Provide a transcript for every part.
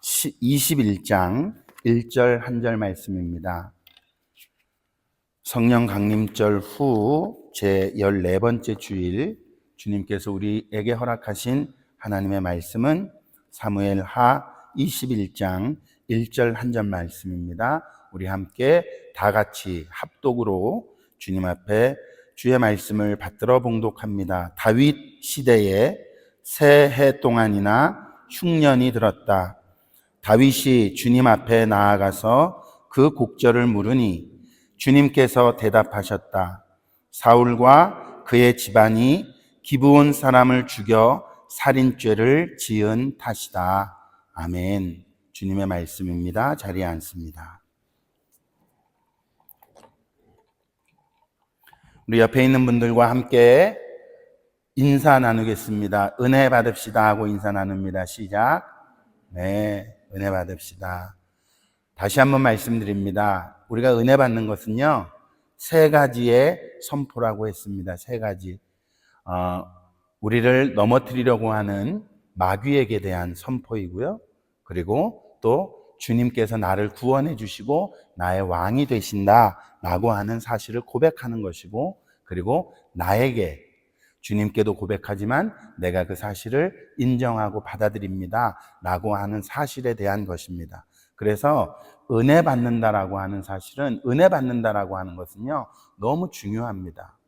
21장 1절 한 절 말씀입니다. 성령 강림절 후 제 14번째 주일 주님께서 우리에게 허락하신 하나님의 말씀은 사무엘하 21장 1절 한 절 말씀입니다. 우리 함께 다 같이 합독으로 주님 앞에 주의 말씀을 받들어 봉독합니다. 다윗 시대에 세 해 동안이나 흉년이 들었다. 다윗이 주님 앞에 나아가서 그 곡절을 물으니 주님께서 대답하셨다. 사울과 그의 집안이 기브온 사람을 죽여 살인죄를 지은 탓이다. 아멘. 주님의 말씀입니다. 자리에 앉습니다. 우리 옆에 있는 분들과 함께 인사 나누겠습니다. 은혜 받읍시다 하고 인사 나눕니다. 시작. 네, 은혜 받읍시다. 다시 한번 말씀드립니다. 우리가 은혜 받는 것은요, 세 가지의 선포라고 했습니다. 세 가지. 우리를 넘어뜨리려고 하는 마귀에게 대한 선포이고요. 그리고 또 주님께서 나를 구원해 주시고 나의 왕이 되신다라고 하는 사실을 고백하는 것이고, 그리고 나에게 주님께도 고백하지만 내가 그 사실을 인정하고 받아들입니다 라고 하는 사실에 대한 것입니다. 그래서 은혜 받는다라고 하는 사실은, 은혜 받는다라고 하는 것은요, 너무 중요합니다.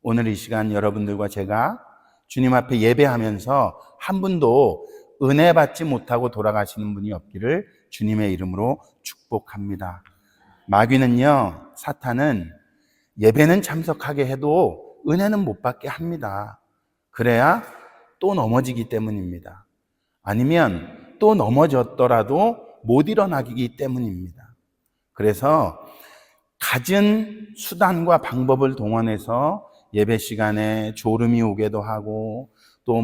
오늘 이 시간 여러분들과 제가 주님 앞에 예배하면서 한 분도 은혜 받지 못하고 돌아가시는 분이 없기를 주님의 이름으로 축복합니다. 마귀는요, 사탄은 예배는 참석하게 해도 은혜는 못 받게 합니다. 그래야 또 넘어지기 때문입니다. 아니면 또 넘어졌더라도 못 일어나기 때문입니다. 그래서 갖은 수단과 방법을 동원해서 예배 시간에 졸음이 오게도 하고, 또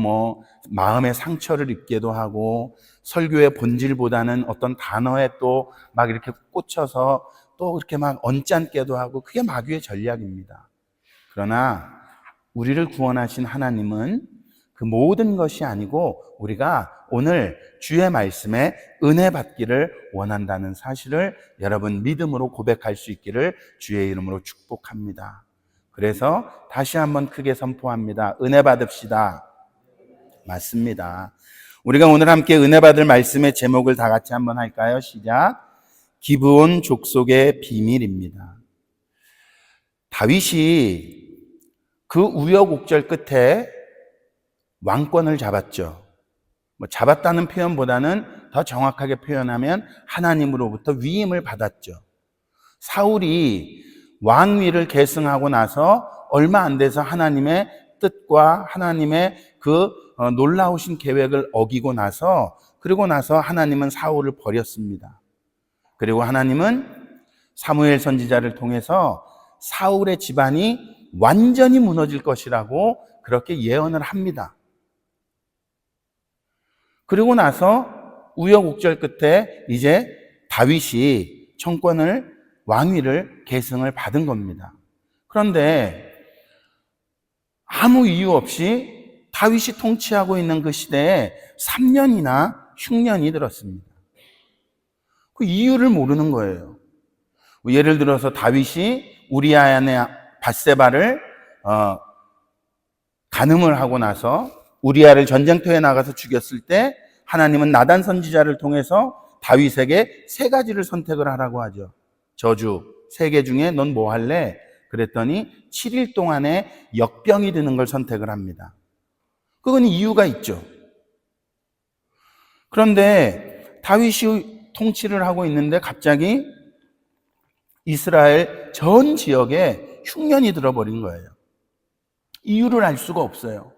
마음의 상처를 입게도 하고, 설교의 본질보다는 어떤 단어에 또 막 이렇게 꽂혀서 또 이렇게 막 언짢게도 하고, 그게 마귀의 전략입니다. 그러나 우리를 구원하신 하나님은 그 모든 것이 아니고 우리가 오늘 주의 말씀에 은혜 받기를 원한다는 사실을 여러분 믿음으로 고백할 수 있기를 주의 이름으로 축복합니다. 그래서 다시 한번 크게 선포합니다. 은혜 받읍시다. 맞습니다. 우리가 오늘 함께 은혜 받을 말씀의 제목을 다 같이 한번 할까요? 시작. 기브온 족속의 비밀입니다. 다윗이 그 우여곡절 끝에 왕권을 잡았죠. 잡았다는 표현보다는 더 정확하게 표현하면 하나님으로부터 위임을 받았죠. 사울이 왕위를 계승하고 나서 얼마 안 돼서 하나님의 뜻과 하나님의 그 놀라우신 계획을 어기고 나서, 그리고 나서 하나님은 사울을 버렸습니다. 그리고 하나님은 사무엘 선지자를 통해서 사울의 집안이 완전히 무너질 것이라고 그렇게 예언을 합니다. 그리고 나서 우여곡절 끝에 이제 다윗이 청권을, 왕위를 계승을 받은 겁니다. 그런데 아무 이유 없이 다윗이 통치하고 있는 그 시대에 3년이나 흉년이 들었습니다. 그 이유를 모르는 거예요. 예를 들어서 다윗이 우리아의 밧세바를 간음을 하고 나서 우리아를 전쟁터에 나가서 죽였을 때 하나님은 나단 선지자를 통해서 다윗에게 세 가지를 선택을 하라고 하죠. 저주, 세 개 중에 넌 뭐 할래? 그랬더니 7일 동안에 역병이 드는 걸 선택을 합니다. 그건 이유가 있죠. 그런데 다윗이 통치를 하고 있는데 갑자기 이스라엘 전 지역에 흉년이 들어버린 거예요. 이유를 알 수가 없어요.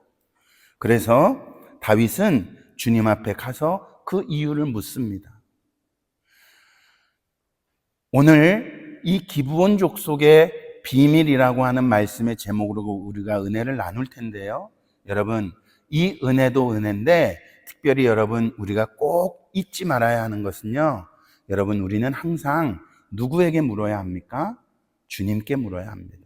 그래서 다윗은 주님 앞에 가서 그 이유를 묻습니다. 오늘 이 기브온 족속의 비밀이라고 하는 말씀의 제목으로 우리가 은혜를 나눌 텐데요. 여러분, 이 은혜도 은혜인데 특별히 여러분 우리가 꼭 잊지 말아야 하는 것은요, 여러분 우리는 항상 누구에게 물어야 합니까? 주님께 물어야 합니다.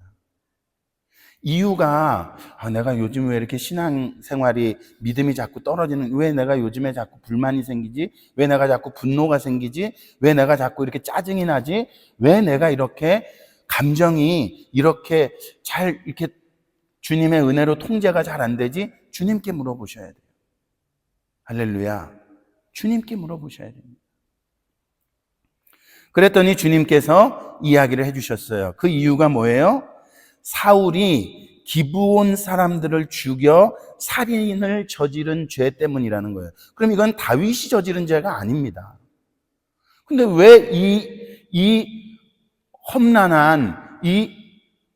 이유가 내가 요즘 왜 이렇게 신앙생활이 믿음이 자꾸 떨어지는, 왜 내가 요즘에 자꾸 불만이 생기지? 왜 내가 자꾸 분노가 생기지? 왜 내가 자꾸 이렇게 짜증이 나지? 왜 내가 이렇게 감정이 이렇게 잘 이렇게 주님의 은혜로 통제가 잘 안 되지? 주님께 물어보셔야 돼요. 할렐루야. 주님께 물어보셔야 됩니다. 그랬더니 주님께서 이야기를 해주셨어요. 그 이유가 뭐예요? 사울이 기브온 사람들을 죽여 살인을 저지른 죄 때문이라는 거예요. 그럼 이건 다윗이 저지른 죄가 아닙니다. 근데 왜 이 험난한 이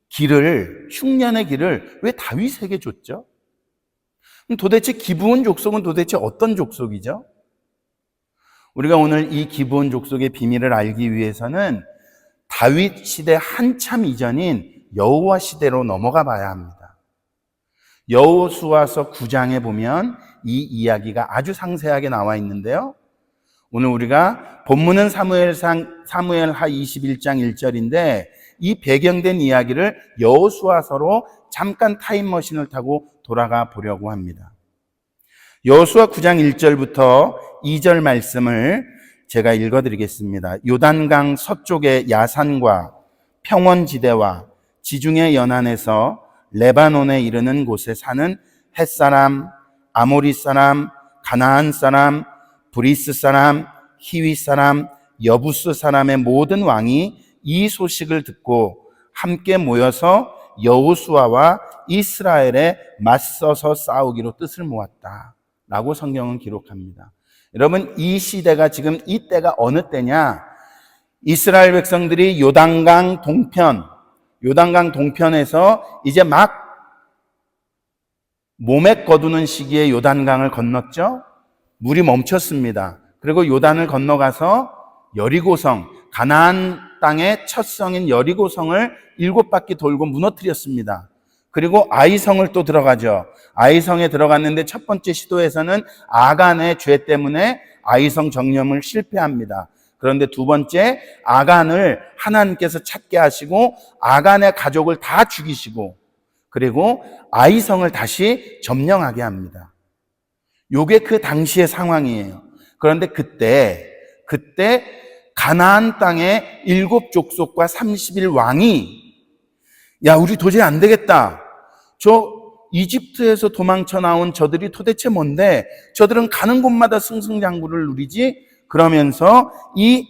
길을, 흉년의 길을 왜 다윗에게 줬죠? 그럼 도대체 기브온 족속은 도대체 어떤 족속이죠? 우리가 오늘 이 기브온 족속의 비밀을 알기 위해서는 다윗 시대 한참 이전인 여호와 시대로 넘어가 봐야 합니다. 여호수아서 9장에 보면 이 이야기가 아주 상세하게 나와 있는데요. 오늘 우리가 본문은 사무엘하 21장 1절인데 이 배경된 이야기를 여호수아서로 잠깐 타임머신을 타고 돌아가 보려고 합니다. 여호수아 9장 1절부터 2절 말씀을 제가 읽어드리겠습니다. 요단강 서쪽의 야산과 평원지대와 지중해 연안에서 레바논에 이르는 곳에 사는 헷사람, 아모리 사람, 가나안 사람, 브리스 사람, 히위 사람, 여부스 사람의 모든 왕이 이 소식을 듣고 함께 모여서 여호수아와 이스라엘에 맞서서 싸우기로 뜻을 모았다 라고 성경은 기록합니다. 여러분, 이 시대가 지금 이 때가 어느 때냐? 이스라엘 백성들이 요단강 동편에서 이제 막 몸에 거두는 시기에 요단강을 건넜죠. 물이 멈췄습니다. 그리고 요단을 건너가서 여리고성, 가나안 땅의 첫 성인 여리고성을 7바퀴 돌고 무너뜨렸습니다. 그리고 아이성을 또 들어가죠. 아이성에 들어갔는데 첫 번째 시도에서는 아간의 죄 때문에 아이성 정령을 실패합니다. 그런데 두 번째, 아간을 하나님께서 찾게 하시고 아간의 가족을 다 죽이시고 그리고 아이성을 다시 점령하게 합니다. 요게 그 당시의 상황이에요. 그런데 그때 가나안 땅의 7족속과 31왕이 야, 우리 도저히 안 되겠다. 저 이집트에서 도망쳐 나온 저들이 도대체 뭔데? 저들은 가는 곳마다 승승장구를 누리지? 그러면서 이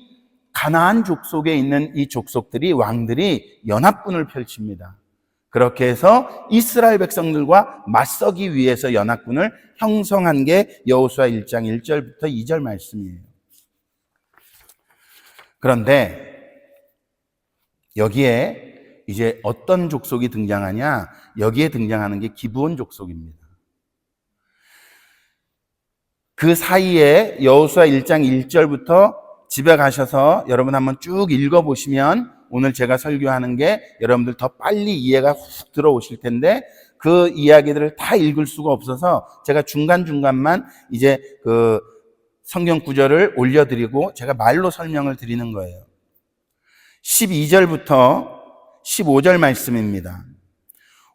가나안 족속에 있는 이 족속들이, 왕들이 연합군을 펼칩니다. 그렇게 해서 이스라엘 백성들과 맞서기 위해서 연합군을 형성한 게 여호수아 1장 1절부터 2절 말씀이에요. 그런데 여기에 이제 어떤 족속이 등장하냐? 여기에 등장하는 게 기브온 족속입니다. 그 사이에 여호수아 1장 1절부터 집에 가셔서 여러분 한번 쭉 읽어보시면 오늘 제가 설교하는 게 여러분들 더 빨리 이해가 훅 들어오실 텐데 그 이야기들을 다 읽을 수가 없어서 제가 중간중간만 이제 그 성경 구절을 올려드리고 제가 말로 설명을 드리는 거예요. 12절부터 15절 말씀입니다.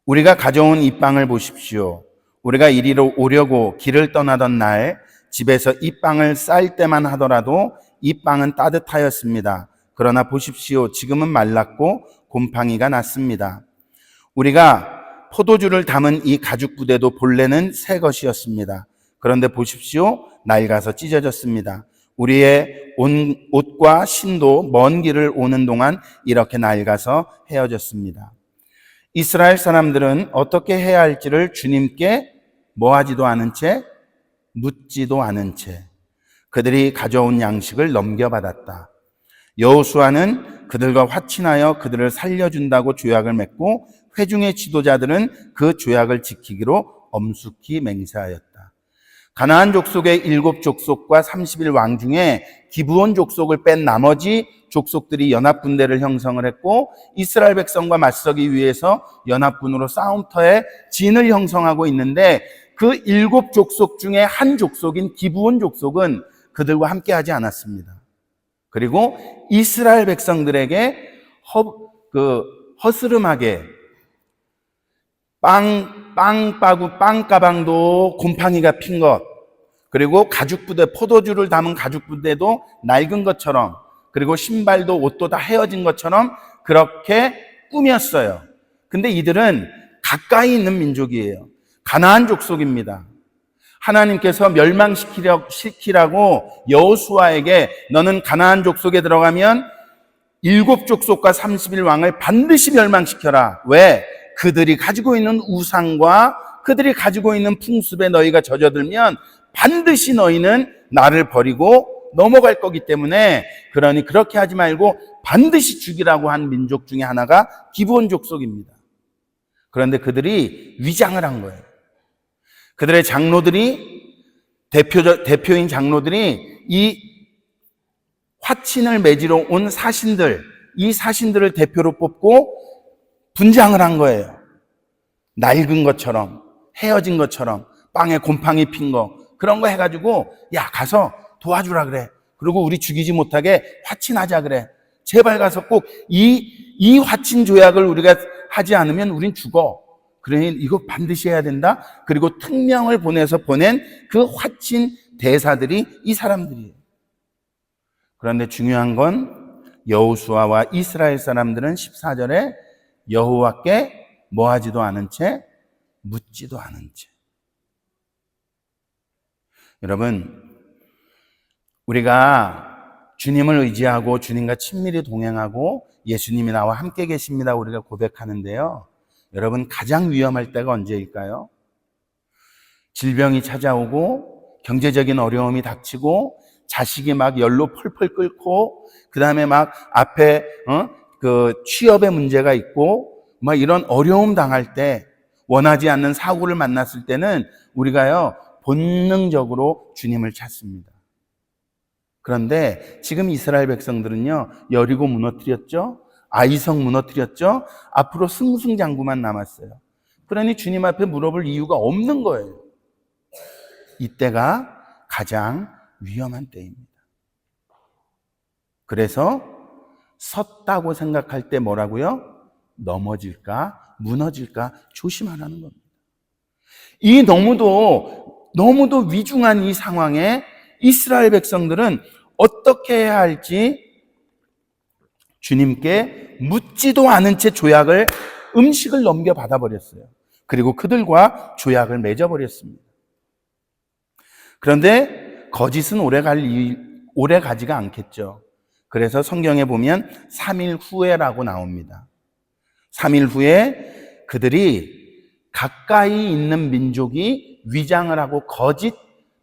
우리가 가져온 이 빵을 보십시오. 우리가 이리로 오려고 길을 떠나던 날 집에서 이 빵을 쌀 때만 하더라도 이 빵은 따뜻하였습니다. 그러나 보십시오. 지금은 말랐고 곰팡이가 났습니다. 우리가 포도주를 담은 이 가죽 부대도 본래는 새 것이었습니다. 그런데 보십시오. 낡아서 찢어졌습니다. 우리의 옷과 신도 먼 길을 오는 동안 이렇게 낡아서 헤어졌습니다. 이스라엘 사람들은 어떻게 해야 할지를 주님께 뭐하지도 않은 채, 묻지도 않은 채 그들이 가져온 양식을 넘겨받았다. 여호수아는 그들과 화친하여 그들을 살려준다고 조약을 맺고 회중의 지도자들은 그 조약을 지키기로 엄숙히 맹세하였다. 가나안 족속의 7족속과 31왕 중에 기브온 족속을 뺀 나머지 족속들이 연합군대를 형성을 했고 이스라엘 백성과 맞서기 위해서 연합군으로 싸움터에 진을 형성하고 있는데 그 7족속 중에 한 족속인 기브온 족속은 그들과 함께 하지 않았습니다. 그리고 이스라엘 백성들에게 허스름하게 빵 가방도 곰팡이가 핀 것, 그리고 가죽부대, 포도주를 담은 가죽부대도 낡은 것처럼, 그리고 신발도 옷도 다 헤어진 것처럼 그렇게 꾸몄어요. 근데 이들은 가까이 있는 민족이에요. 가나안 족속입니다. 하나님께서 멸망시키라고 여호수아에게 너는 가나안 족속에 들어가면 7족속과 30일 왕을 반드시 멸망시켜라. 왜? 그들이 가지고 있는 우상과 그들이 가지고 있는 풍습에 너희가 젖어들면 반드시 너희는 나를 버리고 넘어갈 거기 때문에, 그러니 그렇게 하지 말고 반드시 죽이라고 한 민족 중에 하나가 기브온 족속입니다. 그런데 그들이 위장을 한 거예요. 그들의 장로들이, 대표인 장로들이 이 화친을 맺으러 온 사신들, 이 사신들을 대표로 뽑고 분장을 한 거예요. 낡은 것처럼, 헤어진 것처럼, 빵에 곰팡이 핀 거, 그런 거 해가지고 야, 가서 도와주라 그래. 그리고 우리 죽이지 못하게 화친하자 그래. 제발 가서 꼭 이 화친 조약을 우리가 하지 않으면 우린 죽어. 그러니 이거 반드시 해야 된다. 그리고 특명을 보내서 보낸 그 화친 대사들이 이 사람들이에요. 그런데 중요한 건 여호수아와 이스라엘 사람들은 14절에 여호와께 뭐하지도 않은 채, 묻지도 않은 채. 여러분, 우리가 주님을 의지하고 주님과 친밀히 동행하고 예수님이 나와 함께 계십니다, 우리가 고백하는데요. 여러분, 가장 위험할 때가 언제일까요? 질병이 찾아오고 경제적인 어려움이 닥치고 자식이 막 열로 펄펄 끓고 그 다음에 막 앞에 그 취업의 문제가 있고 막 이런 어려움 당할 때, 원하지 않는 사고를 만났을 때는 우리가요 본능적으로 주님을 찾습니다. 그런데 지금 이스라엘 백성들은요, 여리고 무너뜨렸죠, 아이성 무너뜨렸죠, 앞으로 승승장구만 남았어요. 그러니 주님 앞에 물어볼 이유가 없는 거예요. 이때가 가장 위험한 때입니다. 그래서 섰다고 생각할 때 뭐라고요? 넘어질까 무너질까 조심하라는 겁니다. 이 너무도 위중한 이 상황에 이스라엘 백성들은 어떻게 해야 할지 주님께 묻지도 않은 채 음식을 넘겨받아 버렸어요. 그리고 그들과 조약을 맺어버렸습니다. 그런데 거짓은 오래 가지가 않겠죠. 그래서 성경에 보면 3일 후에라고 나옵니다. 3일 후에 그들이 가까이 있는 민족이 위장을 하고 거짓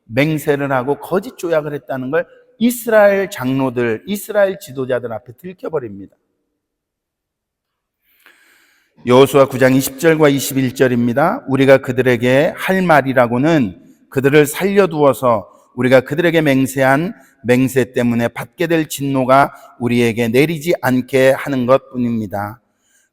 맹세를 하고 거짓 조약을 했다는 걸 이스라엘 장로들, 이스라엘 지도자들 앞에 들켜버립니다. 여호수아 9장 20절과 21절입니다. 우리가 그들에게 할 말이라고는 그들을 살려두어서 우리가 그들에게 맹세한 맹세 때문에 받게 될 진노가 우리에게 내리지 않게 하는 것뿐입니다.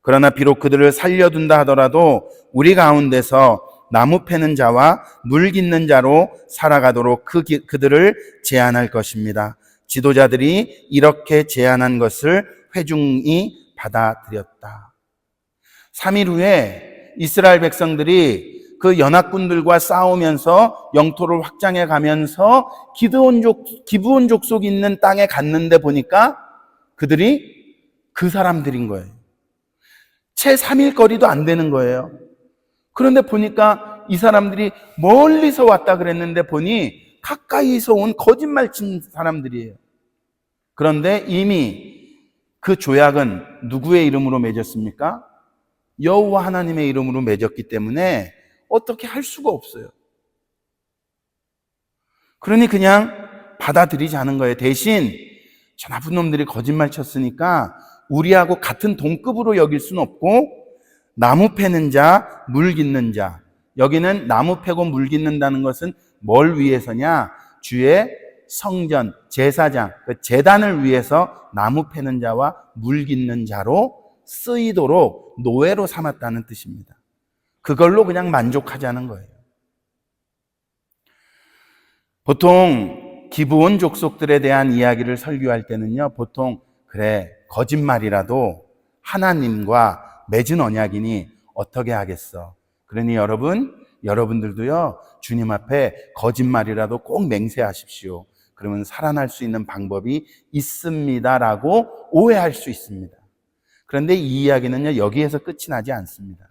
그러나 비록 그들을 살려둔다 하더라도 우리 가운데서 나무 패는 자와 물 깃는 자로 살아가도록 그들을 제한할 것입니다. 지도자들이 이렇게 제안한 것을 회중이 받아들였다. 3일 후에 이스라엘 백성들이 그 연합군들과 싸우면서 영토를 확장해 가면서 기브온 족속이 있는 땅에 갔는데 보니까 그들이 그 사람들인 거예요. 채 3일 거리도 안 되는 거예요. 그런데 보니까 이 사람들이 멀리서 왔다 그랬는데 보니 가까이서 온 거짓말 친 사람들이에요. 그런데 이미 그 조약은 누구의 이름으로 맺었습니까? 여호와 하나님의 이름으로 맺었기 때문에 어떻게 할 수가 없어요. 그러니 그냥 받아들이지 않은 거예요. 대신 저 나쁜 놈들이 거짓말 쳤으니까 우리하고 같은 동급으로 여길 수는 없고 나무 패는 자, 물 깃는 자. 여기는 나무 패고 물 깃는다는 것은 뭘 위해서냐? 주의 성전, 제사장, 그 제단을 위해서 나무 패는 자와 물 깃는 자로 쓰이도록 노예로 삼았다는 뜻입니다. 그걸로 그냥 만족하자는 거예요. 보통 기브온 족속들에 대한 이야기를 설교할 때는요, 보통 그래 거짓말이라도 하나님과 맺은 언약이니 어떻게 하겠어? 그러니 여러분들도요, 주님 앞에 거짓말이라도 꼭 맹세하십시오. 그러면 살아날 수 있는 방법이 있습니다라고 오해할 수 있습니다. 그런데 이 이야기는요, 여기에서 끝이 나지 않습니다.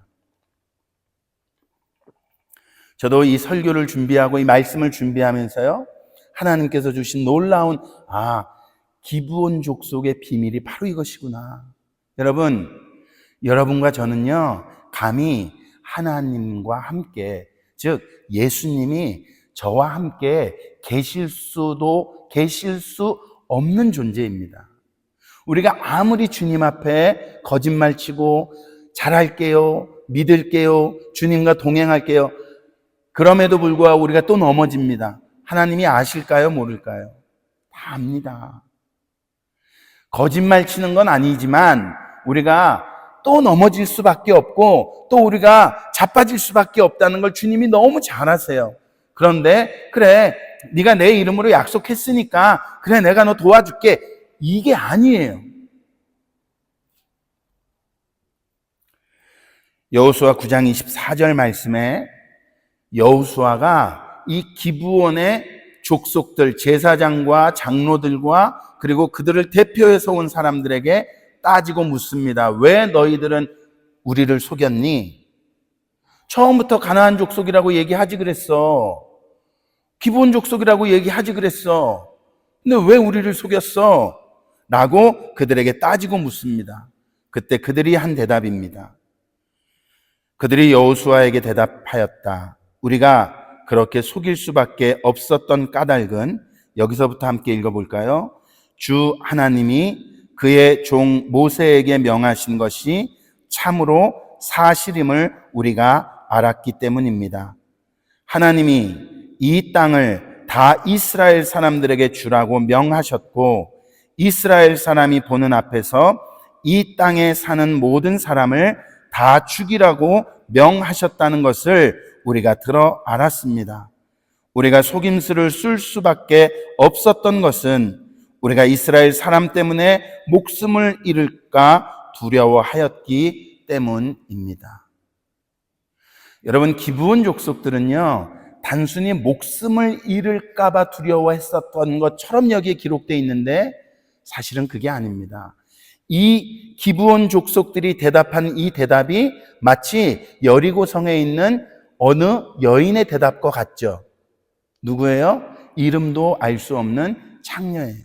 저도 이 설교를 준비하고 이 말씀을 준비하면서요, 하나님께서 주신 놀라운 기브온 족속의 비밀이 바로 이것이구나. 여러분과 저는요, 감히 하나님과 함께, 즉 예수님이 저와 함께 계실 수 없는 존재입니다. 우리가 아무리 주님 앞에 거짓말치고 잘할게요, 믿을게요, 주님과 동행할게요, 그럼에도 불구하고 우리가 또 넘어집니다. 하나님이 아실까요? 모를까요? 다 압니다. 거짓말 치는 건 아니지만 우리가 또 넘어질 수밖에 없고 또 우리가 자빠질 수밖에 없다는 걸 주님이 너무 잘 아세요. 그런데 그래, 네가 내 이름으로 약속했으니까 그래, 내가 너 도와줄게, 이게 아니에요. 여호수아 9장 24절 말씀에 여호수아가 이 기브온의 족속들, 제사장과 장로들과 그리고 그들을 대표해서 온 사람들에게 따지고 묻습니다. 왜 너희들은 우리를 속였니? 처음부터 가나안 족속이라고 얘기하지 그랬어. 기브온 족속이라고 얘기하지 그랬어. 근데 왜 우리를 속였어? 라고 그들에게 따지고 묻습니다. 그때 그들이 한 대답입니다. 그들이 여호수아에게 대답하였다. 우리가 그렇게 속일 수밖에 없었던 까닭은, 여기서부터 함께 읽어볼까요? 주 하나님이 그의 종 모세에게 명하신 것이 참으로 사실임을 우리가 알았기 때문입니다. 하나님이 이 땅을 다 이스라엘 사람들에게 주라고 명하셨고, 이스라엘 사람이 보는 앞에서 이 땅에 사는 모든 사람을 다 죽이라고 명하셨다는 것을 우리가 들어 알았습니다. 우리가 속임수를 쓸 수밖에 없었던 것은 우리가 이스라엘 사람 때문에 목숨을 잃을까 두려워하였기 때문입니다. 여러분, 기브온 족속들은요, 단순히 목숨을 잃을까 봐 두려워했었던 것처럼 여기에 기록되어 있는데 사실은 그게 아닙니다. 이 기브온 족속들이 대답한 이 대답이 마치 여리고성에 있는 어느 여인의 대답과 같죠. 누구예요? 이름도 알 수 없는 창녀예요.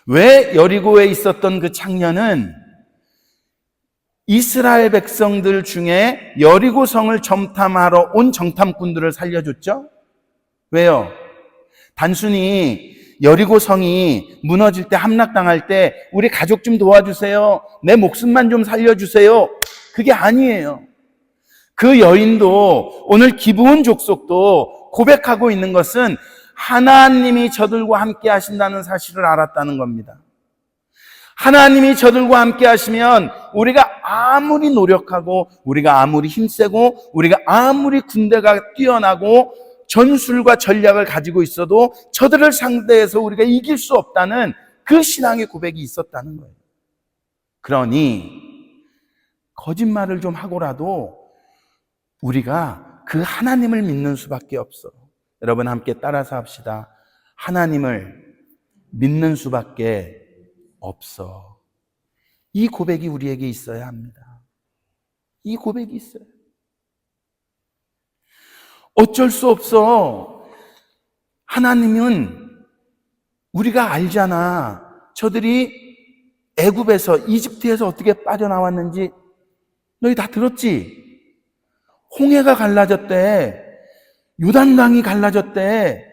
왜 여리고에 있었던 그 창녀는 이스라엘 백성들 중에 여리고성을 점탐하러 온 정탐꾼들을 살려줬죠? 왜요? 단순히 여리고성이 무너질 때, 함락당할 때 우리 가족 좀 도와주세요, 내 목숨만 좀 살려주세요, 그게 아니에요. 그 여인도, 오늘 기브온 족속도 고백하고 있는 것은 하나님이 저들과 함께 하신다는 사실을 알았다는 겁니다. 하나님이 저들과 함께 하시면 우리가 아무리 노력하고 우리가 아무리 힘세고 우리가 아무리 군대가 뛰어나고 전술과 전략을 가지고 있어도 저들을 상대해서 우리가 이길 수 없다는 그 신앙의 고백이 있었다는 거예요. 그러니 거짓말을 좀 하고라도 우리가 그 하나님을 믿는 수밖에 없어. 여러분, 함께 따라서 합시다. 하나님을 믿는 수밖에 없어. 이 고백이 우리에게 있어야 합니다. 이 고백이 있어요. 어쩔 수 없어. 하나님은 우리가 알잖아. 저들이 애굽에서, 이집트에서 어떻게 빠져나왔는지 너희 다 들었지? 홍해가 갈라졌대. 요단강이 갈라졌대.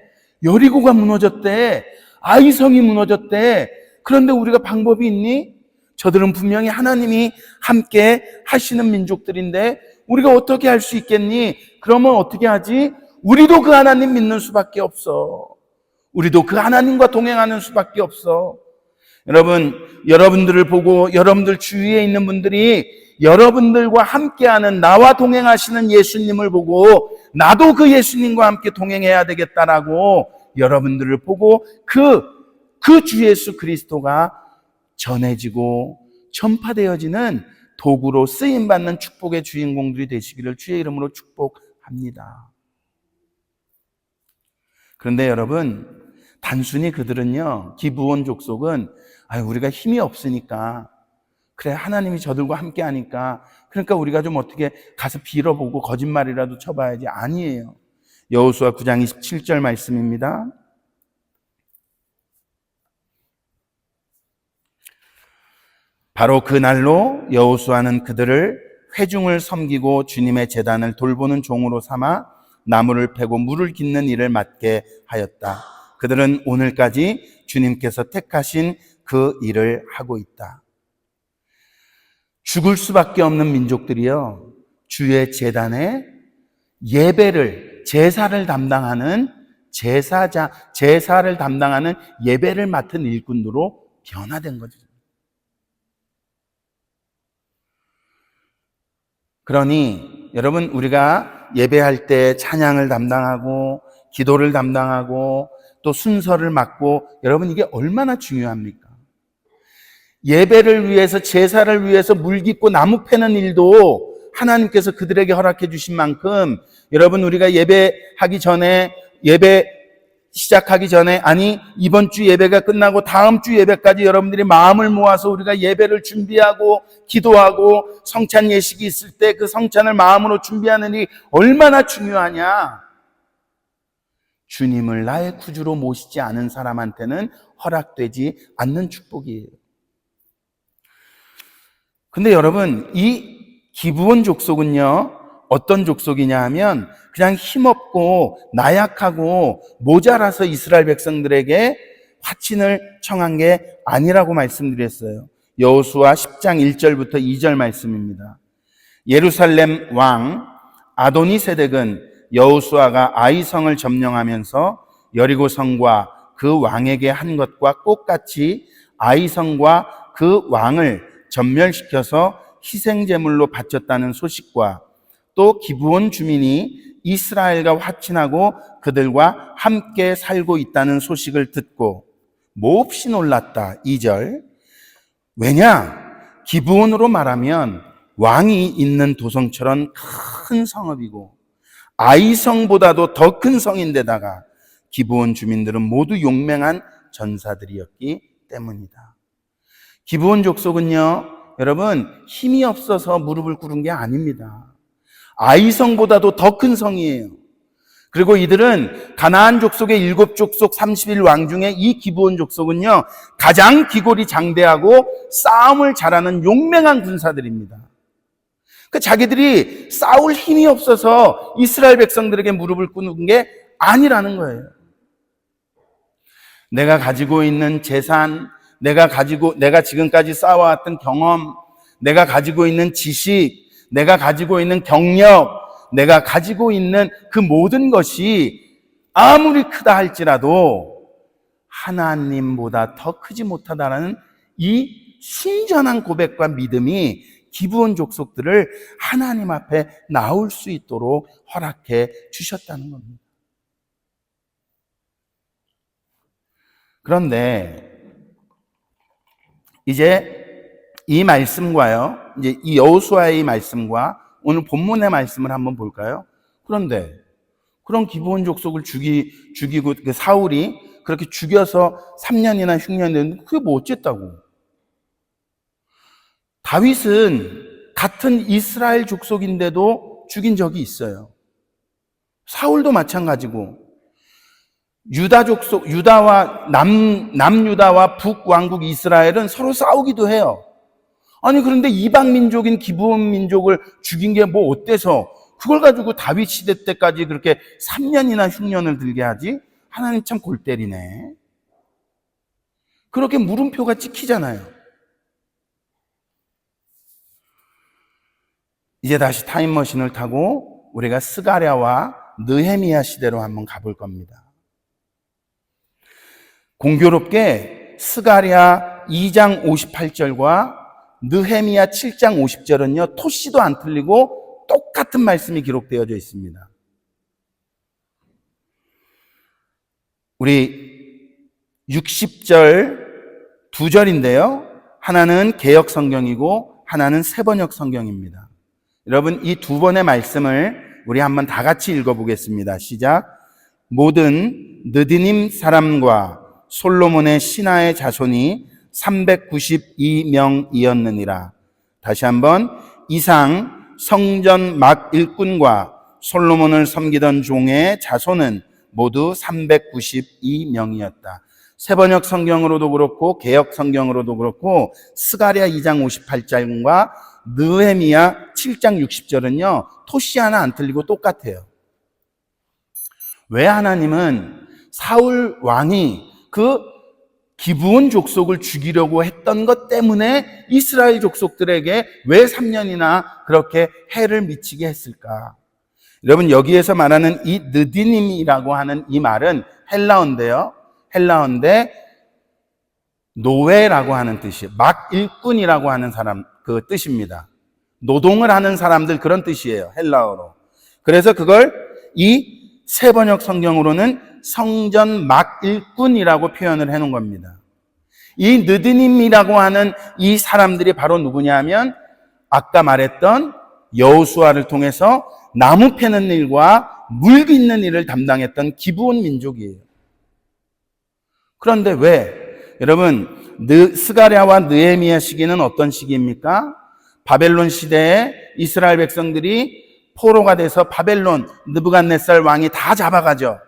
여리고가 무너졌대. 아이성이 무너졌대. 그런데 우리가 방법이 있니? 저들은 분명히 하나님이 함께 하시는 민족들인데 우리가 어떻게 할 수 있겠니? 그러면 어떻게 하지? 우리도 그 하나님 믿는 수밖에 없어. 우리도 그 하나님과 동행하는 수밖에 없어. 여러분들을 보고 여러분들 주위에 있는 분들이 여러분들과 함께하는, 나와 동행하시는 예수님을 보고 나도 그 예수님과 함께 동행해야 되겠다라고 여러분들을 보고 그 주 예수 그리스도가 전해지고 전파되어지는 도구로 쓰임받는 축복의 주인공들이 되시기를 주의 이름으로 축복합니다. 그런데 여러분, 단순히 그들은요, 기브온 족속은 우리가 힘이 없으니까, 그래 하나님이 저들과 함께 하니까 그러니까 우리가 좀 어떻게 가서 빌어보고 거짓말이라도 쳐봐야지. 아니에요. 여호수아 9장 27절 말씀입니다. 바로 그날로 여호수아는 그들을 회중을 섬기고 주님의 제단을 돌보는 종으로 삼아 나무를 패고 물을 깃는 일을 맡게 하였다. 그들은 오늘까지 주님께서 택하신 그 일을 하고 있다. 죽을 수밖에 없는 민족들이요, 주의 제단에 예배를, 제사를 담당하는 제사를 담당하는 예배를 맡은 일꾼으로 변화된 거죠. 그러니 여러분, 우리가 예배할 때 찬양을 담당하고 기도를 담당하고 또 순서를 맡고, 여러분 이게 얼마나 중요합니까? 예배를 위해서, 제사를 위해서 물 깃고 나무 패는 일도 하나님께서 그들에게 허락해 주신 만큼, 여러분 우리가 예배하기 전에, 예배 시작하기 전에, 아니 이번 주 예배가 끝나고 다음 주 예배까지 여러분들이 마음을 모아서 우리가 예배를 준비하고 기도하고 성찬 예식이 있을 때 그 성찬을 마음으로 준비하는 일이 얼마나 중요하냐. 주님을 나의 구주로 모시지 않은 사람한테는 허락되지 않는 축복이에요. 근데 여러분, 이 기브온 족속은요, 어떤 족속이냐 하면 그냥 힘없고 나약하고 모자라서 이스라엘 백성들에게 화친을 청한 게 아니라고 말씀드렸어요. 여호수아 10장 1절부터 2절 말씀입니다. 예루살렘 왕 아도니세덱은 여호수아가 아이성을 점령하면서 여리고성과 그 왕에게 한 것과 똑같이 아이성과 그 왕을 전멸시켜서 희생제물로 바쳤다는 소식과 또 기브온 주민이 이스라엘과 화친하고 그들과 함께 살고 있다는 소식을 듣고 몹시 놀랐다. 2절. 왜냐? 기브온으로 말하면 왕이 있는 도성처럼 큰 성읍이고 아이성보다도 더 큰 성인데다가 기브온 주민들은 모두 용맹한 전사들이었기 때문이다. 기브온 족속은요, 여러분 힘이 없어서 무릎을 꿇은 게 아닙니다. 아이성보다도 더 큰 성이에요. 그리고 이들은 가나안 족속의 7족속 31왕 중에 이 기브온 족속은요, 가장 기골이 장대하고 싸움을 잘하는 용맹한 군사들입니다. 그 자기들이 싸울 힘이 없어서 이스라엘 백성들에게 무릎을 꿇는 게 아니라는 거예요. 내가 가지고 있는 재산, 내가 지금까지 쌓아왔던 경험, 내가 가지고 있는 지식, 내가 가지고 있는 경력, 내가 가지고 있는 그 모든 것이 아무리 크다 할지라도 하나님보다 더 크지 못하다는 이 순전한 고백과 믿음이 기브온 족속들을 하나님 앞에 나올 수 있도록 허락해 주셨다는 겁니다. 그런데 이제 이 말씀과요, 이제 이 여호수아의 말씀과 오늘 본문의 말씀을 한번 볼까요? 그런데 그런 기브온 족속을 죽이고 그 사울이 그렇게 죽여서 3년이나 6년 됐는데 그게 뭐 어쨌다고? 다윗은 같은 이스라엘 족속인데도 죽인 적이 있어요. 사울도 마찬가지고 유다 족속, 유다와 남유다와 북왕국 이스라엘은 서로 싸우기도 해요. 아니 그런데 이방 민족인 기브온 민족을 죽인 게 뭐 어때서 그걸 가지고 다윗 시대 때까지 그렇게 3년이나 흉년을 들게 하지? 하나님 참 골 때리네. 그렇게 물음표가 찍히잖아요. 이제 다시 타임머신을 타고 우리가 스가랴와 느헤미야 시대로 한번 가볼 겁니다. 공교롭게 스가랴 2장 58절과 느헤미야 7장 50절은요, 토씨도 안 틀리고 똑같은 말씀이 기록되어져 있습니다. 우리 60절 두 절인데요, 하나는 개역 성경이고 하나는 세번역 성경입니다. 여러분, 이 두 번의 말씀을 우리 한번 다 같이 읽어보겠습니다. 시작. 모든 느디님 사람과 솔로몬의 신하의 자손이 392명이었느니라. 다시 한번, 이상 성전 막 일꾼과 솔로몬을 섬기던 종의 자손은 모두 392명이었다. 세번역 성경으로도 그렇고 개역 성경으로도 그렇고 스가랴 2장 58절과 느헤미야 7장 60절은요 토시 하나 안 틀리고 똑같아요. 왜 하나님은 사울 왕이 그 기브온 족속을 죽이려고 했던 것 때문에 이스라엘 족속들에게 왜 3년이나 그렇게 해를 미치게 했을까? 여러분, 여기에서 말하는 이 느디님이라고 하는 이 말은 헬라어인데요. 헬라어인데 노예라고 하는 뜻이에요. 막 일꾼이라고 하는 사람 그 뜻입니다. 노동을 하는 사람들 그런 뜻이에요. 헬라어로. 그래서 그걸 이 세번역 성경으로는 성전 막 일꾼이라고 표현을 해놓은 겁니다. 이 느디님이라고 하는 이 사람들이 바로 누구냐면 아까 말했던 여호수아를 통해서 나무 패는 일과 물 빚는 일을 담당했던 기브온 민족이에요. 그런데 왜? 여러분, 스가랴와 느헤미야 시기는 어떤 시기입니까? 바벨론 시대에 이스라엘 백성들이 포로가 돼서 바벨론 느부갓네살 왕이 다 잡아가죠.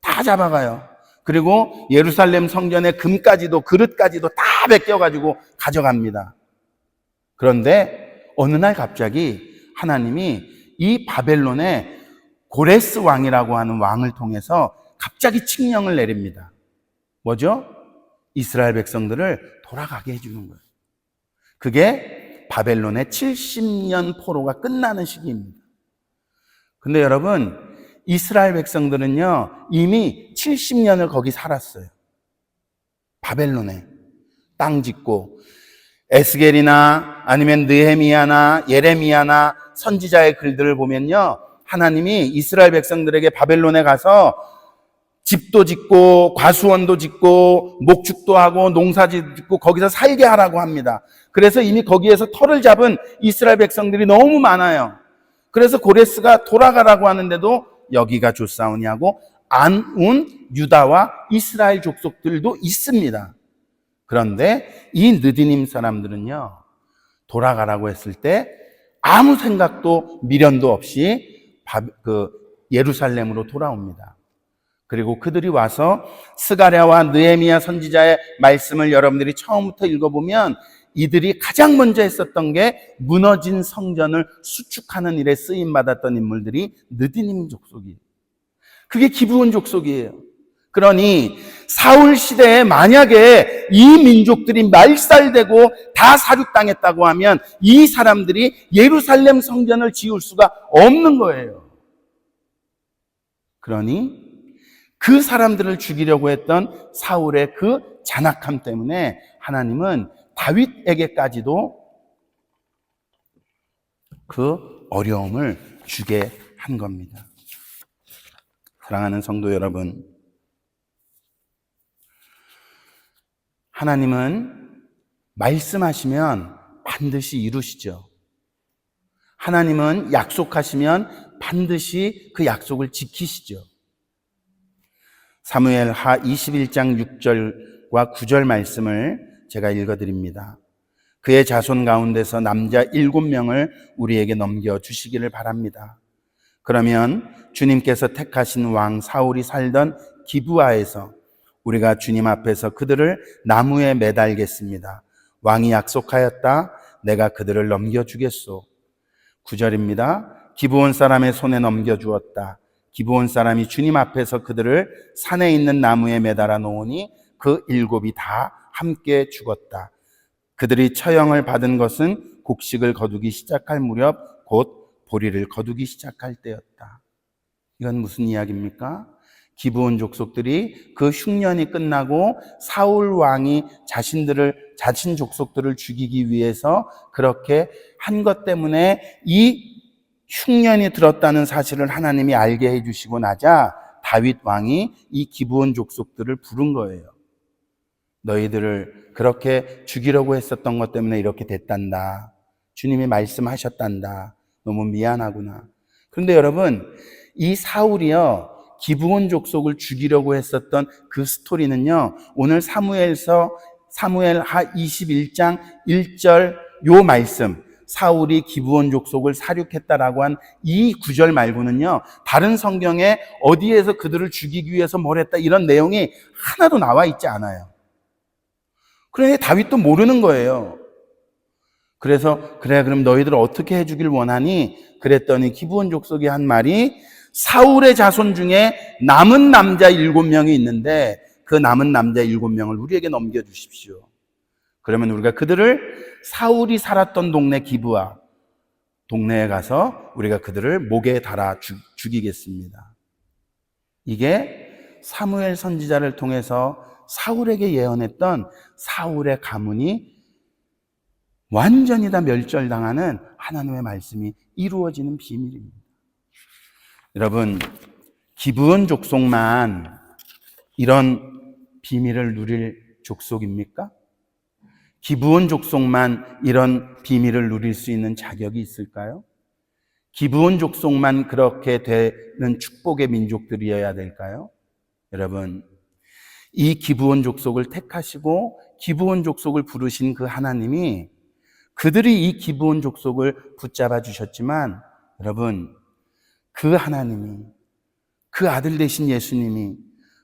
다 잡아가요. 그리고 예루살렘 성전의 금까지도 그릇까지도 다 베껴가지고 가져갑니다. 그런데 어느 날 갑자기 하나님이 이 바벨론의 고레스 왕이라고 하는 왕을 통해서 갑자기 칙령을 내립니다. 뭐죠? 이스라엘 백성들을 돌아가게 해주는 거예요. 그게 바벨론의 70년 포로가 끝나는 시기입니다. 근데 여러분, 이스라엘 백성들은요 이미 70년을 거기 살았어요. 바벨론에 땅 짓고 에스겔이나 아니면 느헤미야나 예레미야나 선지자의 글들을 보면요 하나님이 이스라엘 백성들에게 바벨론에 가서 집도 짓고 과수원도 짓고 목축도 하고 농사도 짓고 거기서 살게 하라고 합니다. 그래서 이미 거기에서 터를 잡은 이스라엘 백성들이 너무 많아요. 그래서 고레스가 돌아가라고 하는데도 여기가 좋사오냐고 안 온 유다와 이스라엘 족속들도 있습니다. 그런데 이 느디님 사람들은요 돌아가라고 했을 때 아무 생각도 미련도 없이 예루살렘으로 돌아옵니다. 그리고 그들이 와서 스가랴와 느헤미야 선지자의 말씀을 여러분들이 처음부터 읽어보면 이들이 가장 먼저 했었던 게 무너진 성전을 수축하는 일에 쓰임받았던 인물들이 느디님 족속이에요. 그게 기브온 족속이에요. 그러니 사울 시대에 만약에 이 민족들이 말살되고 다 사륙당했다고 하면 이 사람들이 예루살렘 성전을 지을 수가 없는 거예요. 그러니 그 사람들을 죽이려고 했던 사울의 그 잔악함 때문에 하나님은 다윗에게까지도 그 어려움을 주게 한 겁니다. 사랑하는 성도 여러분, 하나님은 말씀하시면 반드시 이루시죠. 하나님은 약속하시면 반드시 그 약속을 지키시죠. 사무엘 하 21장 6절과 9절 말씀을 제가 읽어드립니다. 그의 자손 가운데서 남자 7명을 우리에게 넘겨주시기를 바랍니다. 그러면 주님께서 택하신 왕 사울이 살던 기브아에서 우리가 주님 앞에서 그들을 나무에 매달겠습니다. 왕이 약속하였다. 내가 그들을 넘겨주겠소. 9절입니다. 기브온 사람의 손에 넘겨주었다. 기브온 사람이 주님 앞에서 그들을 산에 있는 나무에 매달아 놓으니 그 7이 다 함께 죽었다. 그들이 처형을 받은 것은 곡식을 거두기 시작할 무렵 곧 보리를 거두기 시작할 때였다. 이건 무슨 이야기입니까? 기브온 족속들이 그 흉년이 끝나고 사울 왕이 자신 족속들을 죽이기 위해서 그렇게 한 것 때문에 이 흉년이 들었다는 사실을 하나님이 알게 해주시고 나자 다윗 왕이 이 기브온 족속들을 부른 거예요. 너희들을 그렇게 죽이려고 했었던 것 때문에 이렇게 됐단다. 주님이 말씀하셨단다. 너무 미안하구나. 그런데 여러분, 이 사울이요, 기브온 족속을 죽이려고 했었던 그 스토리는요, 오늘 사무엘하 21장 1절 요 말씀, 사울이 기브온 족속을 사륙했다라고 한 이 구절 말고는요, 다른 성경에 어디에서 그들을 죽이기 위해서 뭘 했다 이런 내용이 하나도 나와 있지 않아요. 그런데 다윗도 모르는 거예요. 그래서 그래, 그럼 너희들 어떻게 해주길 원하니? 그랬더니 기브온 족속이 한 말이, 사울의 자손 중에 남은 남자 7명이 있는데 그 남은 남자 7명을 우리에게 넘겨주십시오. 그러면 우리가 그들을 사울이 살았던 동네 기브아 동네에 가서 우리가 그들을 목에 달아 죽이겠습니다. 이게 사무엘 선지자를 통해서 사울에게 예언했던 사울의 가문이 완전히 다 멸절당하는 하나님의 말씀이 이루어지는 비밀입니다. 여러분, 기브온 족속만 이런 비밀을 누릴 족속입니까? 기브온 족속만 이런 비밀을 누릴 수 있는 자격이 있을까요? 기브온 족속만 그렇게 되는 축복의 민족들이어야 될까요? 여러분, 이 기브온 족속을 택하시고 기브온 족속을 부르신 그 하나님이 그들이 이 기브온 족속을 붙잡아 주셨지만, 여러분, 그 하나님이, 그 아들 되신 예수님이,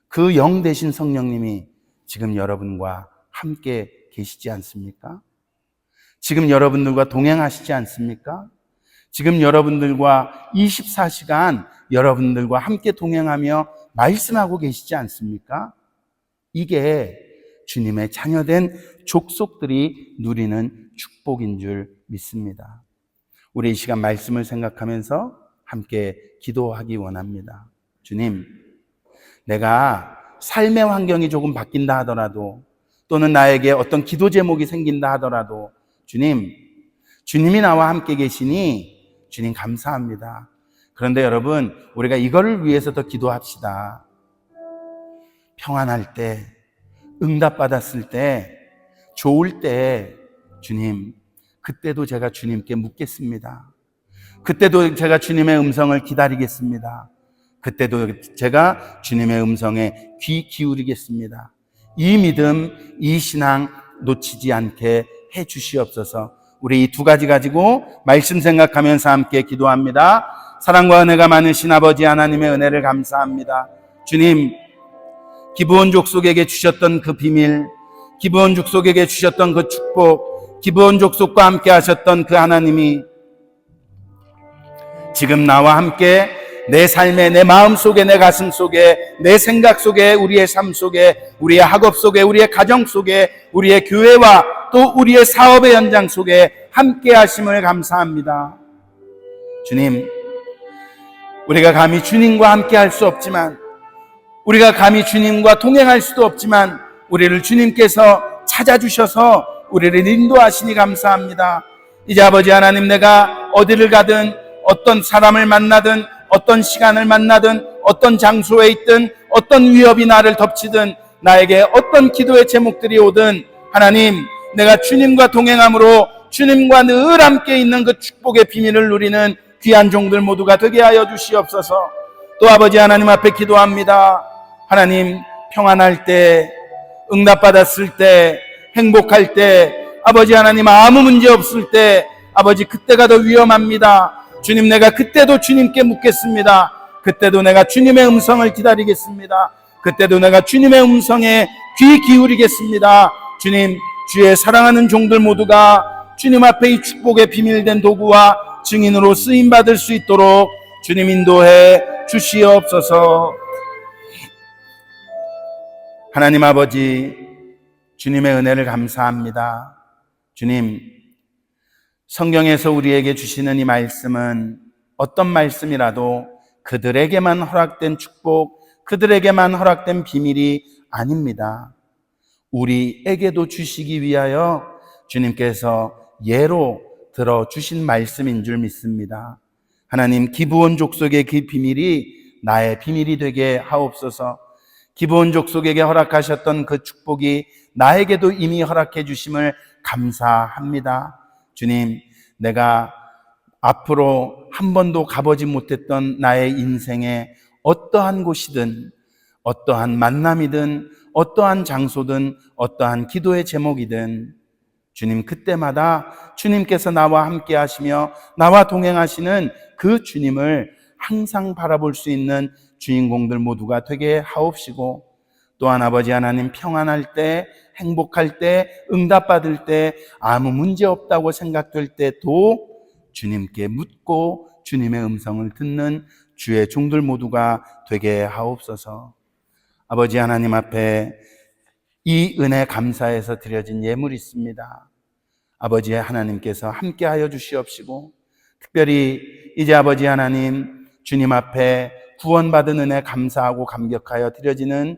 그 영 되신 성령님이 지금 여러분과 함께 계시지 않습니까? 지금 여러분들과 동행하시지 않습니까? 지금 여러분들과 24시간 여러분들과 함께 동행하며 말씀하고 계시지 않습니까? 이게 주님의 자녀된 족속들이 누리는 축복인 줄 믿습니다. 우리 이 시간 말씀을 생각하면서 함께 기도하기 원합니다. 주님, 내가 삶의 환경이 조금 바뀐다 하더라도, 또는 나에게 어떤 기도 제목이 생긴다 하더라도, 주님이 나와 함께 계시니 주님 감사합니다. 그런데 여러분, 우리가 이거를 위해서 더 기도합시다. 평안할 때, 응답받았을 때, 좋을 때, 주님, 그때도 제가 주님께 묻겠습니다. 그때도 제가 주님의 음성을 기다리겠습니다. 그때도 제가 주님의 음성에 귀 기울이겠습니다. 이 믿음, 이 신앙 놓치지 않게 해 주시옵소서. 우리 이 두 가지 가지고 말씀 생각하면서 함께 기도합니다. 사랑과 은혜가 많으신 아버지 하나님의 은혜를 감사합니다. 주님, 기브온 족속에게 주셨던 그 비밀, 기브온 족속에게 주셨던 그 축복, 기브온 족속과 함께 하셨던 그 하나님이 지금 나와 함께 내 삶에, 내 마음 속에, 내 가슴 속에, 내 생각 속에, 우리의 삶 속에, 우리의 학업 속에, 우리의 가정 속에, 우리의 교회와 또 우리의 사업의 현장 속에 함께 하심을 감사합니다. 주님, 우리가 감히 주님과 함께 할 수 없지만, 우리가 감히 주님과 동행할 수도 없지만, 우리를 주님께서 찾아주셔서 우리를 인도하시니 감사합니다. 이제 아버지 하나님, 내가 어디를 가든, 어떤 사람을 만나든, 어떤 시간을 만나든, 어떤 장소에 있든, 어떤 위협이 나를 덮치든, 나에게 어떤 기도의 제목들이 오든, 하나님, 내가 주님과 동행함으로 주님과 늘 함께 있는 그 축복의 비밀을 누리는 귀한 종들 모두가 되게 하여 주시옵소서. 또 아버지 하나님 앞에 기도합니다. 하나님, 평안할 때, 응답받았을 때, 행복할 때, 아버지 하나님 아무 문제 없을 때, 아버지 그때가 더 위험합니다. 주님, 내가 그때도 주님께 묻겠습니다. 그때도 내가 주님의 음성을 기다리겠습니다. 그때도 내가 주님의 음성에 귀 기울이겠습니다. 주님, 주의 사랑하는 종들 모두가 주님 앞에 이 축복의 비밀된 도구와 증인으로 쓰임받을 수 있도록 주님 인도해 주시옵소서. 하나님 아버지, 주님의 은혜를 감사합니다. 주님, 성경에서 우리에게 주시는 이 말씀은 어떤 말씀이라도 그들에게만 허락된 축복, 그들에게만 허락된 비밀이 아닙니다. 우리에게도 주시기 위하여 주님께서 예로 들어주신 말씀인 줄 믿습니다. 하나님, 기브온 족속의 그 비밀이 나의 비밀이 되게 하옵소서. 기브온 족속에게 허락하셨던 그 축복이 나에게도 이미 허락해 주심을 감사합니다. 주님, 내가 앞으로 한 번도 가보지 못했던 나의 인생에 어떠한 곳이든, 어떠한 만남이든, 어떠한 장소든, 어떠한 기도의 제목이든 주님 그때마다 주님께서 나와 함께 하시며 나와 동행하시는 그 주님을 항상 바라볼 수 있는 주인공들 모두가 되게 하옵시고, 또한 아버지 하나님 평안할 때, 행복할 때, 응답받을 때, 아무 문제 없다고 생각될 때도 주님께 묻고 주님의 음성을 듣는 주의 종들 모두가 되게 하옵소서. 아버지 하나님 앞에 이 은혜 감사해서 드려진 예물이 있습니다. 아버지 하나님께서 함께하여 주시옵시고, 특별히 이제 아버지 하나님 주님 앞에 구원받은 은혜 감사하고 감격하여 드려지는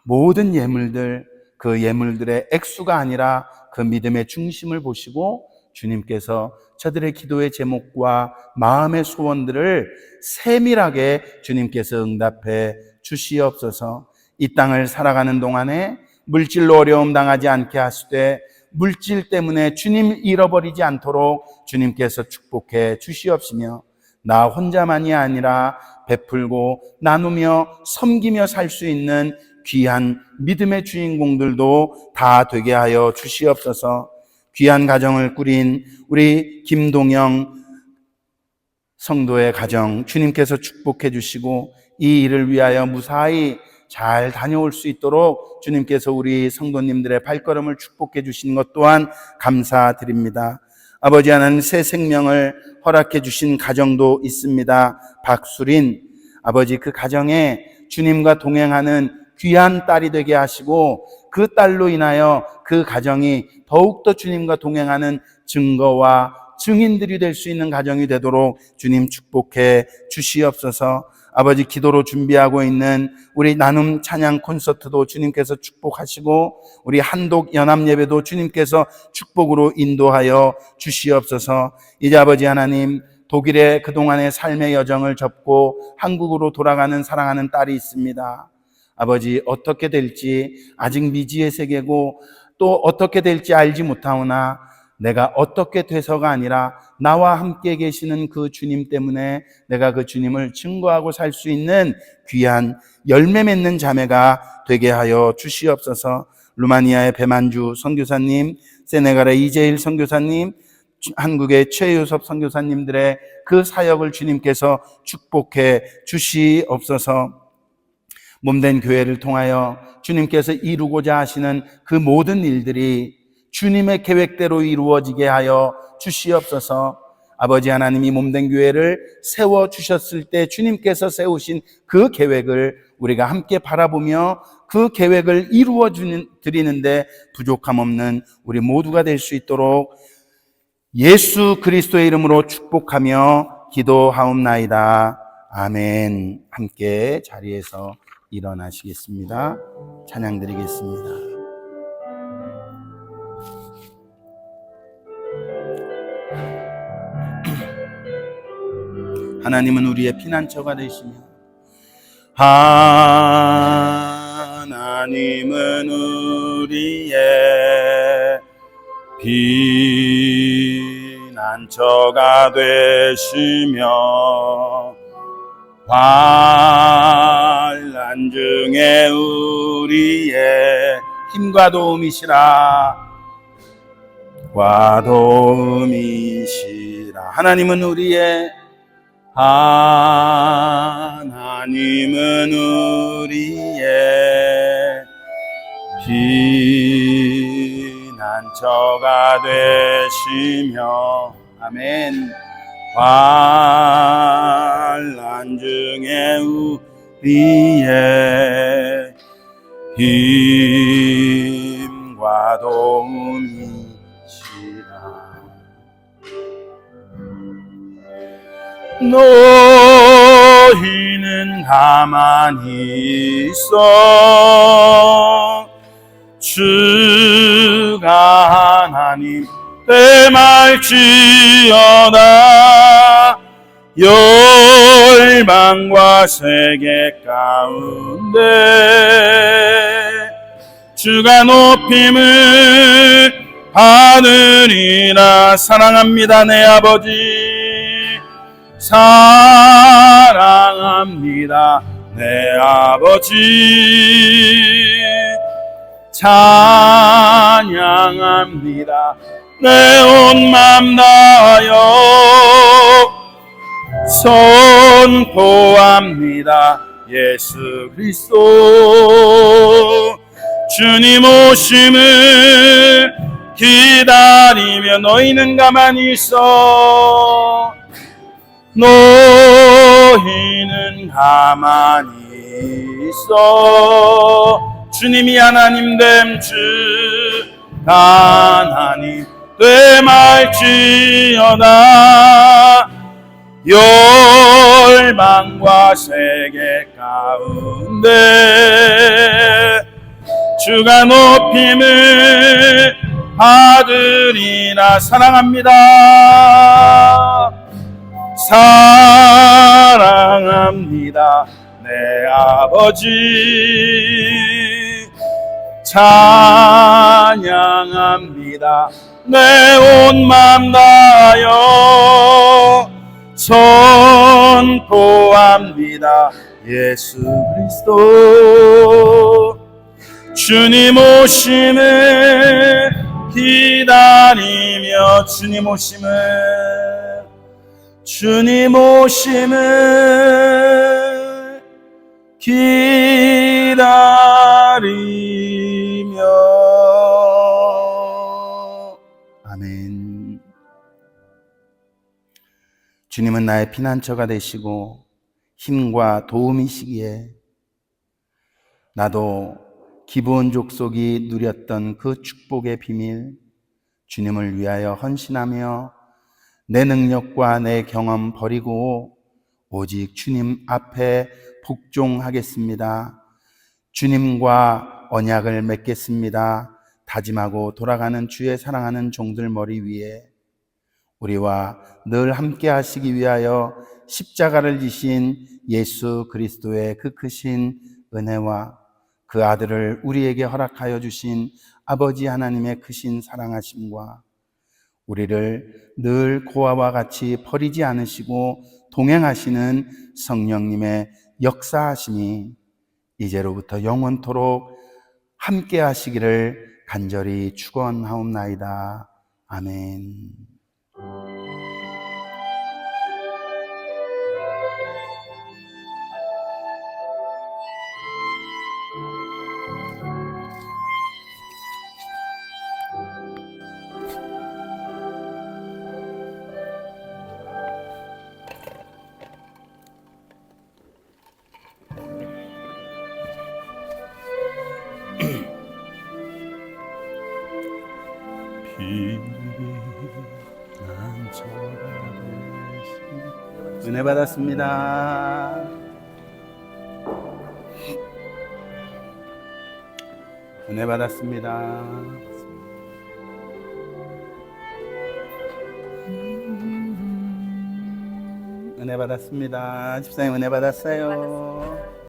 모든 예물들, 그 예물들의 액수가 아니라 그 믿음의 중심을 보시고 주님께서 저들의 기도의 제목과 마음의 소원들을 세밀하게 주님께서 응답해 주시옵소서. 이 땅을 살아가는 동안에 물질로 어려움 당하지 않게 하시되 물질 때문에 주님 잃어버리지 않도록 주님께서 축복해 주시옵시며, 나 혼자만이 아니라 베풀고 나누며 섬기며 살 수 있는 귀한 믿음의 주인공들도 다 되게 하여 주시옵소서. 귀한 가정을 꾸린 우리 김동영 성도의 가정 주님께서 축복해 주시고, 이 일을 위하여 무사히 잘 다녀올 수 있도록 주님께서 우리 성도님들의 발걸음을 축복해 주시는 것 또한 감사드립니다. 아버지 하나님, 새 생명을 허락해 주신 가정도 있습니다. 박수린 아버지, 그 가정에 주님과 동행하는 귀한 딸이 되게 하시고, 그 딸로 인하여 그 가정이 더욱더 주님과 동행하는 증거와 증인들이 될 수 있는 가정이 되도록 주님 축복해 주시옵소서. 아버지, 기도로 준비하고 있는 우리 나눔 찬양 콘서트도 주님께서 축복하시고, 우리 한독 연합 예배도 주님께서 축복으로 인도하여 주시옵소서. 이제 아버지 하나님, 독일의 그동안의 삶의 여정을 접고 한국으로 돌아가는 사랑하는 딸이 있습니다. 아버지, 어떻게 될지 아직 미지의 세계고 또 어떻게 될지 알지 못하오나, 내가 어떻게 돼서가 아니라 나와 함께 계시는 그 주님 때문에 내가 그 주님을 증거하고 살 수 있는 귀한 열매 맺는 자매가 되게 하여 주시옵소서. 루마니아의 배만주 선교사님, 세네갈의 이재일 선교사님, 한국의 최유섭 선교사님들의 그 사역을 주님께서 축복해 주시옵소서. 몸된 교회를 통하여 주님께서 이루고자 하시는 그 모든 일들이 주님의 계획대로 이루어지게 하여 주시옵소서. 아버지 하나님이 몸된 교회를 세워주셨을 때 주님께서 세우신 그 계획을 우리가 함께 바라보며 그 계획을 이루어 드리는데 부족함 없는 우리 모두가 될 수 있도록 예수 그리스도의 이름으로 축복하며 기도하옵나이다. 아멘. 함께 자리에서 일어나시겠습니다. 찬양 드리겠습니다. 하나님은 우리의 피난처가 되시며, 하나님은 우리의 피난처가 되시며, 환난 중에 우리의 힘과 도움이시라. 하나님은 우리의 피난처가 되시며, 아멘. 환난 중에 우리의 힘과 도움이시라. 너희는 가만히 있어 주가 하나님 대말지어다. 열방과 세계 가운데 주가 높임을 받으리라. 사랑합니다 내 아버지, 사랑합니다 내 아버지, 찬양합니다 내 온 맘 다하여 선포합니다 예수 그리스도. 주님 오심을 기다리며 너희는 가만히 있어, 너희는 가만히 있어. 주님이 하나님 됨주 하나님 되말지어다. 열방과 세계 가운데 주가 높임을 받으리라. 사랑합니다. 사랑합니다 내 아버지, 찬양합니다 내 온 맘 다하여 선포합니다 예수 그리스도. 주님 오심을 기다리며, 주님 오심을, 주님 오심을 기다리며. 아멘. 주님은 나의 피난처가 되시고 힘과 도움이시기에 나도 기브온 족속이 누렸던 그 축복의 비밀, 주님을 위하여 헌신하며 내 능력과 내 경험 버리고 오직 주님 앞에 복종하겠습니다. 주님과 언약을 맺겠습니다. 다짐하고 돌아가는 주의 사랑하는 종들 머리 위에 우리와 늘 함께 하시기 위하여 십자가를 지신 예수 그리스도의 그 크신 은혜와 그 아들을 우리에게 허락하여 주신 아버지 하나님의 크신 사랑하심과 우리를 늘 고아와 같이 버리지 않으시고 동행하시는 성령님의 역사하심이 이제로부터 영원토록 함께 하시기를 간절히 축원하옵나이다. 아멘. 은혜 받았습니다. 은혜 받았습니다. 은혜 받았습니다. 집사님 은혜 받았어요.